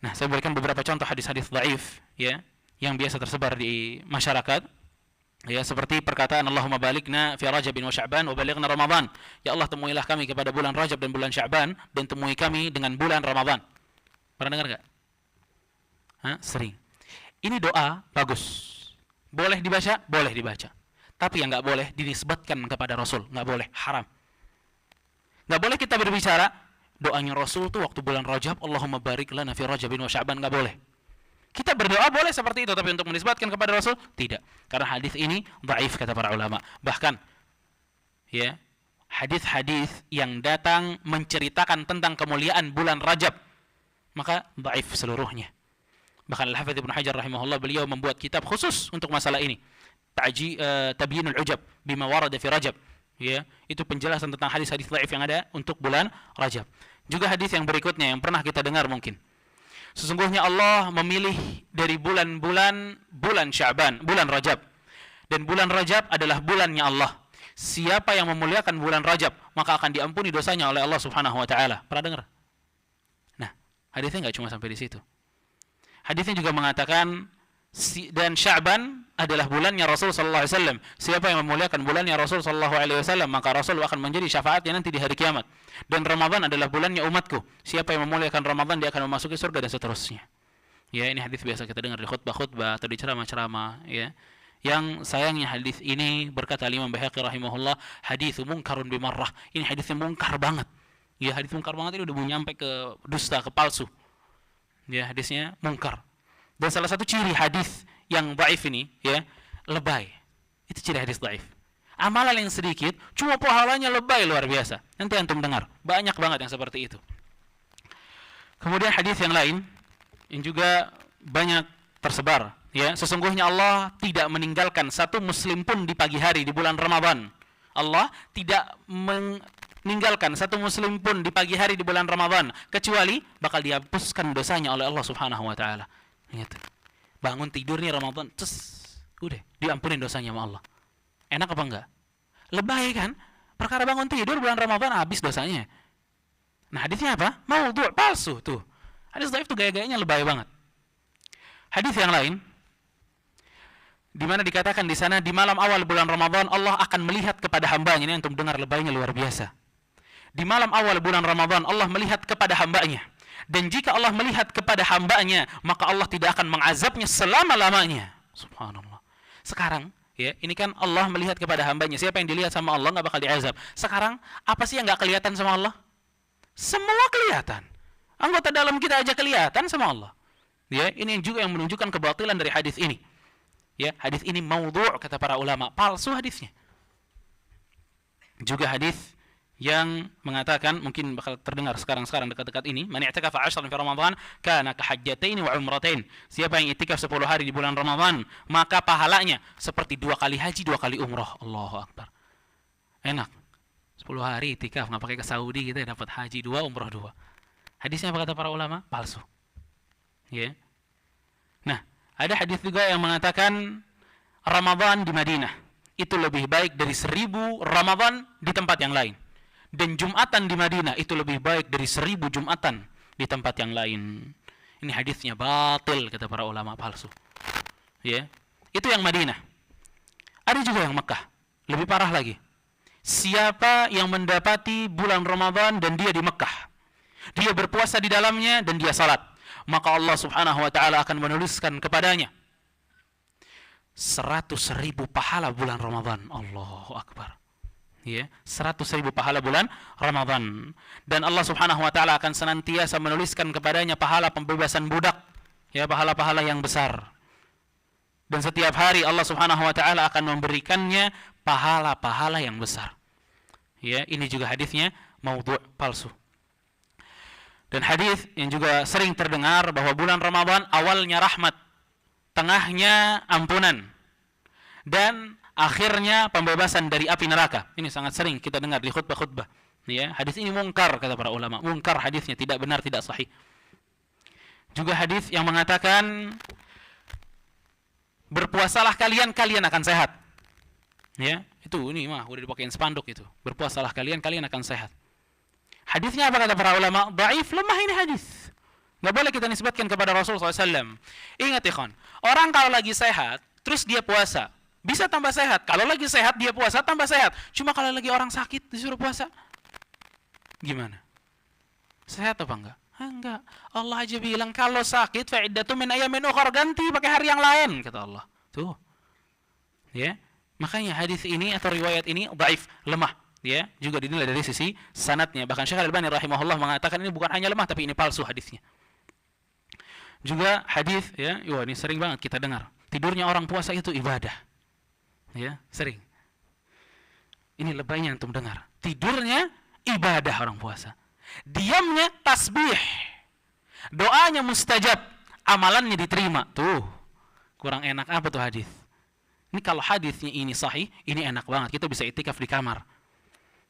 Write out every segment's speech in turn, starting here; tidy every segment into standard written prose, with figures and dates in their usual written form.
Nah, saya berikan beberapa contoh hadis-hadis dhaif ya yang biasa tersebar di masyarakat. Ya, seperti perkataan Allahumma balikna fi Rajabin wa Sya'ban wa balighna Ramadan. Ya Allah, temuilah kami kepada bulan Rajab dan bulan Sya'ban, dan temui kami dengan bulan Ramadan. Pernah dengar enggak? Sering. Ini doa bagus. Boleh dibaca? Boleh dibaca. Tapi yang enggak boleh dinisbatkan kepada Rasul, enggak boleh, haram. Enggak boleh kita berbicara doanya Rasul tuh waktu bulan Rajab, Allahumma barik lana fi Rajabin wa Sya'ban, enggak boleh. Kita berdoa boleh seperti itu, tapi untuk menisbatkan kepada Rasul tidak. Karena hadis ini dhaif kata para ulama. Bahkan ya, hadis-hadis yang datang menceritakan tentang kemuliaan bulan Rajab, maka dhaif seluruhnya. Bahkan Al-Hafidz Ibnu Hajar rahimahullah, beliau membuat kitab khusus untuk masalah ini. Tabyinul Ujab bima warada fi Rajab. Ya, itu penjelasan tentang hadis-hadis dhaif yang ada untuk bulan Rajab. Juga hadis yang berikutnya yang pernah kita dengar mungkin. Sesungguhnya Allah memilih dari bulan Sya'ban, bulan Rajab. Dan bulan Rajab adalah bulannya Allah. Siapa yang memuliakan bulan Rajab, maka akan diampuni dosanya oleh Allah Subhanahu wa taala. Pernah dengar? Nah, hadisnya enggak cuma sampai di situ. Hadisnya juga mengatakan dan Sya'ban adalah bulannya Rasul sallallahu alaihi wasallam. Siapa yang memuliakan bulannya Rasul sallallahu alaihi wasallam, maka Rasul akan menjadi syafaatnya nanti di hari kiamat. Dan Ramadan adalah bulannya umatku. Siapa yang memuliakan Ramadan, dia akan memasuki surga dan seterusnya. Ya, ini hadis biasa kita dengar di khutbah-khutbah atau di ceramah-ceramah, ya. Yang sayangnya hadis ini berkata Imam Baihaqi rahimahullah, hadits munkarun bimarrah. Ini hadisnya mungkar banget. Ya, hadis mungkar banget ini udah mau nyampe ke dusta, ke palsu. Ya, hadisnya mungkar. Dan salah satu ciri hadis yang dhaif ini, ya, lebay. Itu ciri hadis dhaif. Amalan yang sedikit, cuma pahalanya lebay luar biasa. Nanti antum dengar, banyak banget yang seperti itu. Kemudian hadis yang lain yang juga banyak tersebar, ya, sesungguhnya Allah tidak meninggalkan satu muslim pun di pagi hari di bulan Ramadan. Allah tidak meninggalkan satu muslim pun di pagi hari di bulan Ramadan kecuali bakal dihapuskan dosanya oleh Allah Subhanahu wa taala. Ingat. Bangun tidur nih Ramadan, udah diampunin dosanya sama Allah. Enak apa enggak? Lebay kan? Perkara bangun tidur bulan Ramadan habis dosanya. Nah, hadisnya apa? Maudhu', palsu tuh. Hadis dhaif tuh gaya-gayanya lebay banget. Hadis yang lain di mana dikatakan di sana di malam awal bulan Ramadan Allah akan melihat kepada hambanya. Ini antum dengar lebaynya luar biasa. Di malam awal bulan Ramadan Allah melihat kepada hambanya. Dan jika Allah melihat kepada hambanya, maka Allah tidak akan mengazabnya selama-lamanya. Subhanallah. Sekarang, ya, ini kan Allah melihat kepada hambanya. Siapa yang dilihat sama Allah nggak bakal diazab. Sekarang, apa sih yang nggak kelihatan sama Allah? Semua kelihatan. Anggota dalam kita aja kelihatan sama Allah. Ya, ini juga yang menunjukkan kebatilan dari hadis ini. Ya, hadis ini maudhu' kata para ulama, palsu hadisnya. Juga hadis yang mengatakan, mungkin bakal terdengar sekarang dekat-dekat ini, man i'takafa 'ashran fi Ramadan kana ka hajjatain wa umratain. Siapa yang i'tikaf 10 hari di bulan Ramadan, maka pahalanya seperti 2 kali haji, 2 kali umrah. Allahu akbar. Enak. 10 hari i'tikaf, enggak pakai ke Saudi kita dapat haji 2, umrah 2. Hadisnya apa kata para ulama? Palsu. Ya. Nah, ada hadis juga yang mengatakan Ramadan di Madinah itu lebih baik dari 1000 Ramadan di tempat yang lain. Dan Jumatan di Madinah itu lebih baik dari 1000 Jumatan di tempat yang lain. Ini hadisnya batil kata para ulama, palsu. Ya. Itu yang Madinah. Ada juga yang Mekah. Lebih parah lagi. Siapa yang mendapati bulan Ramadan dan dia di Mekah, dia berpuasa di dalamnya dan dia salat, maka Allah Subhanahu wa taala akan menuliskan kepadanya 100.000 pahala bulan Ramadan. Allahu akbar. Ya, 100.000 pahala bulan Ramadan. Dan Allah Subhanahu wa taala akan senantiasa menuliskan kepadanya pahala pembebasan budak, ya, pahala-pahala yang besar. Dan setiap hari Allah Subhanahu wa taala akan memberikannya pahala-pahala yang besar. Ya, ini juga hadisnya maudhu', palsu. Dan hadis yang juga sering terdengar bahwa bulan Ramadan awalnya rahmat, tengahnya ampunan, dan akhirnya pembebasan dari api neraka. Ini sangat sering kita dengar di khutbah-khutbah. Ya, hadis ini mungkar kata para ulama. Mungkar hadisnya, tidak benar, tidak sahih. Juga hadis yang mengatakan berpuasalah kalian, kalian akan sehat. Ya, itu ini mah udah dipakein spanduk itu. Berpuasalah kalian, kalian akan sehat. Hadisnya apa kata para ulama? Dhaif, lemah ini hadis. Nggak boleh kita nisbatkan kepada Rasul SAW. Ingat ikhwan, orang kalau lagi sehat, terus dia puasa, bisa tambah sehat. Kalau lagi sehat, dia puasa, tambah sehat. Cuma kalau lagi orang sakit, disuruh puasa, gimana? Sehat apa enggak? Enggak. Allah aja bilang, kalau sakit, fa'iddatu min ayamin ukhar, ganti pakai hari yang lain, kata Allah. Tuh. Ya. Makanya hadis ini atau riwayat ini dhaif, lemah. Ya, juga dinilai dari sisi sanadnya. Bahkan Syekh Al-Albani rahimahullah mengatakan ini bukan hanya lemah, tapi ini palsu hadisnya. Juga hadis, ya, ini sering banget kita dengar. Tidurnya orang puasa itu ibadah. Ya, sering. Ini lebaynya antum dengar. Tidurnya ibadah orang puasa. Diamnya tasbih. Doanya mustajab, amalannya diterima. Tuh. Kurang enak apa tuh hadis? Ini kalau hadisnya ini sahih, ini enak banget. Kita bisa itikaf di kamar.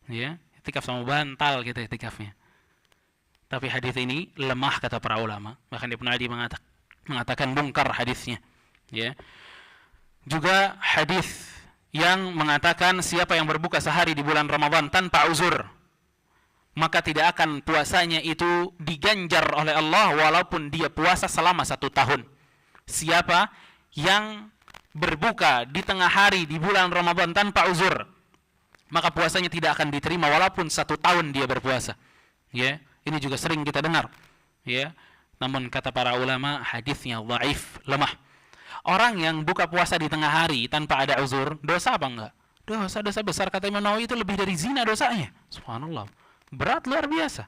Ya, itikaf sama bantal kita itikafnya. Tapi hadis ini lemah kata para ulama. Bahkan Ibnu Adi mengatakan mungkar hadisnya. Ya. Juga hadis yang mengatakan siapa yang berbuka sehari di bulan Ramadan tanpa uzur, maka tidak akan puasanya itu diganjar oleh Allah walaupun dia puasa selama 1 tahun. Siapa yang berbuka di tengah hari di bulan Ramadan tanpa uzur, maka puasanya tidak akan diterima walaupun 1 tahun dia berpuasa. Ya. Ini juga sering kita dengar, ya. Namun kata para ulama hadisnya dhaif, lemah. Orang yang buka puasa di tengah hari tanpa ada uzur, dosa apa enggak? Dosa besar, kata Imam Nawawi, itu lebih dari zina dosanya. Subhanallah. Berat luar biasa.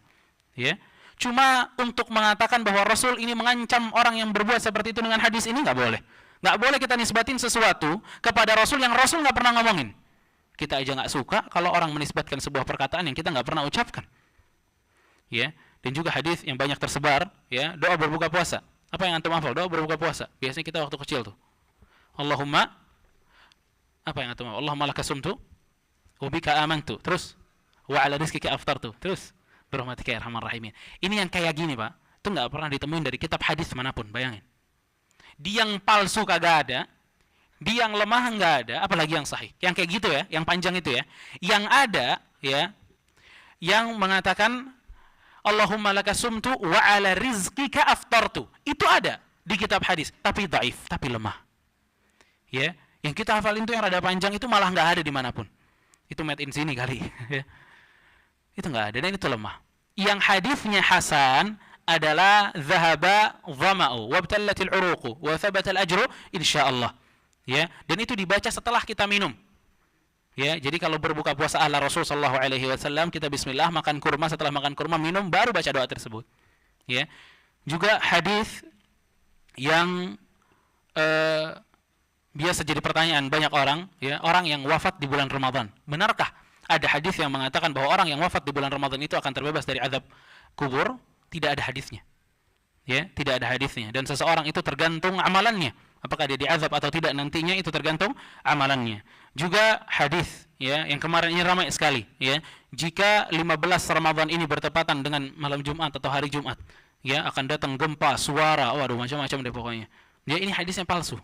Ya. Cuma untuk mengatakan bahwa Rasul ini mengancam orang yang berbuat seperti itu dengan hadis ini enggak boleh. Enggak boleh kita nisbatin sesuatu kepada Rasul yang Rasul enggak pernah ngomongin. Kita aja enggak suka kalau orang menisbatkan sebuah perkataan yang kita enggak pernah ucapkan. Ya, dan juga hadis yang banyak tersebar, ya, doa berbuka puasa. Apa yang antum hafal? Doa berbuka puasa. Biasanya kita waktu kecil tuh. Allahumma, apa yang antum hafal? Allahumma laka sumtu wa bika amantu. Terus wa ala rizqika aftartu. Terus birahmatika ya arhamar rahimin. Ini yang kayak gini, Pak. Itu enggak pernah ditemuin dari kitab hadis manapun, bayangin. Di yang palsu kagak ada, di yang lemah enggak ada, apalagi yang sahih. Yang kayak gitu ya, yang panjang itu ya. Yang ada, ya, yang mengatakan Allahumma laka sumtu wa ala rizqika aftartu. Itu ada di kitab hadis, tapi dhaif, tapi lemah. Ya, yang kita hafalin itu yang rada panjang itu malah enggak ada dimanapun. Itu made in sini kali. Itu enggak ada dan itu lemah. Yang hadisnya hasan adalah dhahaba dhama'u wabtallatil uruqu wa thabata al-ajru insyaallah. Ya, dan itu dibaca setelah kita minum. Ya, jadi kalau berbuka puasa ala Rasul sallallahu alaihi wasallam, kita bismillah, makan kurma, setelah makan kurma minum, baru baca doa tersebut. Ya. Juga hadis yang biasa jadi pertanyaan banyak orang, ya, orang yang wafat di bulan Ramadan. Benarkah ada hadis yang mengatakan bahwa orang yang wafat di bulan Ramadan itu akan terbebas dari azab kubur? Tidak ada hadisnya. Ya, tidak ada hadisnya. Dan seseorang itu tergantung amalannya. Apakah dia diazab atau tidak nantinya itu tergantung amalannya. Juga hadis, ya, yang kemarin ini ramai sekali, ya. Jika 15 Ramadan ini bertepatan dengan malam Jumat atau hari Jumat, ya, akan datang gempa, suara, waduh macam-macam deh pokoknya. Ya, ini hadisnya palsu.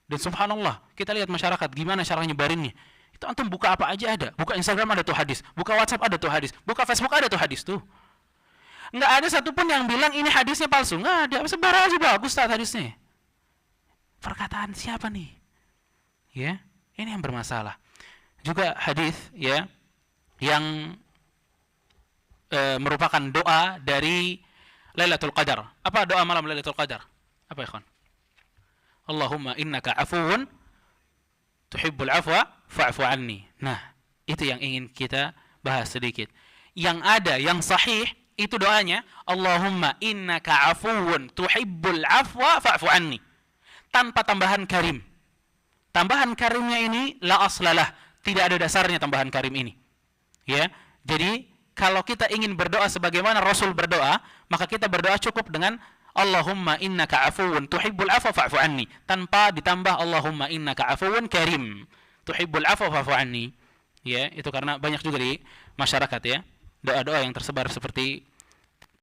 Dan subhanallah, kita lihat masyarakat gimana cara nyebarinnya. Itu antum buka apa aja ada. Buka Instagram ada tuh hadis, buka WhatsApp ada tuh hadis, buka Facebook ada tuh hadis tuh. Enggak ada satupun yang bilang ini hadisnya palsu. Enggak ada, sebar aja bagus tak hadisnya. Perkataan siapa nih? Ya, ini yang bermasalah. Juga hadis, ya, yang merupakan doa dari Lailatul Qadar. Apa doa malam Lailatul Qadar? Apa ya, kawan? Allahumma innaka afuwun tuhibbul afwa fa'fu anni. Nah, itu yang ingin kita bahas sedikit. Yang ada, yang sahih itu doanya Allahumma innaka afuwun tuhibbul afwa fa'fu anni. Tanpa tambahan karim. Tambahan karimnya ini la aslalah, tidak ada dasarnya tambahan karim ini. Ya. Jadi kalau kita ingin berdoa sebagaimana Rasul berdoa, maka kita berdoa cukup dengan Allahumma innaka afuwun tuhibbul afwa fa'fu anni, tanpa ditambah Allahumma innaka afuwun karim tuhibbul afwa fa'fu anni. Ya, itu karena banyak juga di masyarakat, ya, doa-doa yang tersebar seperti